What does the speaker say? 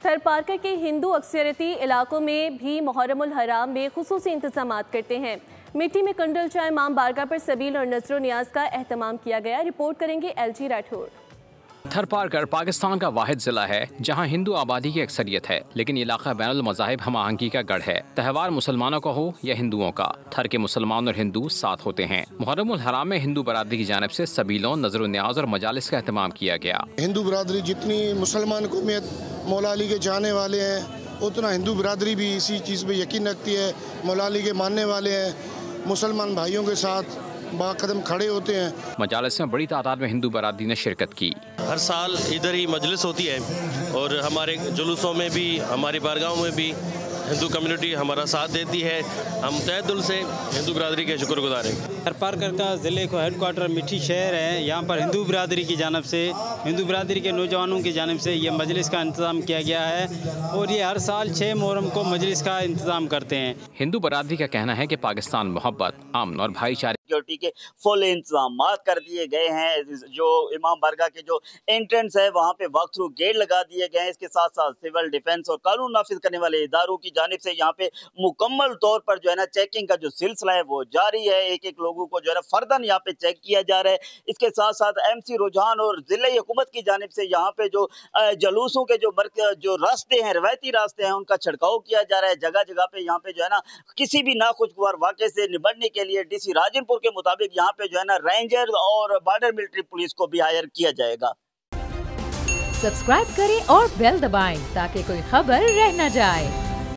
थरपारकर के हिंदू अक्सरियती इलाकों में भी मुहर्रमुल हराम में खुसूसी इंतजाम करते हैं। मिट्टी में कंडल चाय इमाम बारगाह पर सबील और नजर नियाज का एहतमाम किया गया। रिपोर्ट करेंगे LG राठौर। थरपारकर पाकिस्तान का वाहिद जिला है जहां हिंदू आबादी की अक्सरियत है, लेकिन इलाका बैनुल मज़ाहिब हम आहंगी का गढ़ है। त्यौहार मुसलमानों का हो या हिंदुओं का, थर के मुसलमान और हिंदू साथ होते हैं। मुहर्रमुल हराम में हिंदू बरादरी की जानिब से सबीलों, नजर न्याज और मजालिस का एहतमाम किया गया। हिंदू बरादरी जितनी मुसलमान कौमियत मौला अली के चाहने वाले हैं, उतना हिंदू बरादरी भी इसी चीज़ पे यकीन रखती है। मौला अली के मानने वाले हैं, मुसलमान भाइयों के साथ बाकदम खड़े होते हैं। मजालिस में बड़ी तादाद में हिंदू बरादरी ने शिरकत की। हर साल इधर ही मजलिस होती है और हमारे जुलूसों में भी, हमारी बारगाहों में भी हिंदू कम्युनिटी हमारा साथ देती है। हम तहे दिल से हिंदू बरादरी के शुक्रगुजार हैं। थरपारकर का ज़िले का हेडक्वार्टर मिठी शहर है। यहाँ पर हिंदू बरादरी की जानिब से, हिंदू बरादरी के नौजवानों की जानिब से ये मजलिस का इंतज़ाम किया गया है और ये हर साल 6 मुहर्रम को मजलिस का इंतज़ाम करते हैं। हिंदू बरादरी का कहना है कि पाकिस्तान मोहब्बत, अमन और भाईचारे सिक्योरिटी के फुल इंतजाम कर दिए गए हैं। जो इमाम बारगाह के जो एंट्रेंस है वहाँ पे वॉक थ्रू गेट लगा दिए गए हैं। इसके साथ साथ सिविल डिफेंस और कानून नाफिज करने वाले इदारों की जानिब से यहाँ पे मुकम्मल तौर पर जो है ना चेकिंग का जो सिलसिला है वो जारी है। एक एक लोगों को जो है ना फर्दन यहाँ पे चेक किया जा रहा है। इसके साथ साथ MC रुझान और जिले हुकूमत की जानिब से यहाँ पे जो जलूसों के जो रास्ते हैं, रवायती रास्ते हैं, उनका छिड़काव किया जा रहा है। जगह जगह पे यहाँ पे जो है ना किसी भी नाखुशगवार वाक़े से निपटने के लिए DC राजनपुर के मुताबिक यहाँ पे जो है ना रेंजर और बॉर्डर मिलिट्री पुलिस को भी हायर किया जाएगा। सब्सक्राइब करें और बेल दबाएं ताकि कोई खबर रह न जाए।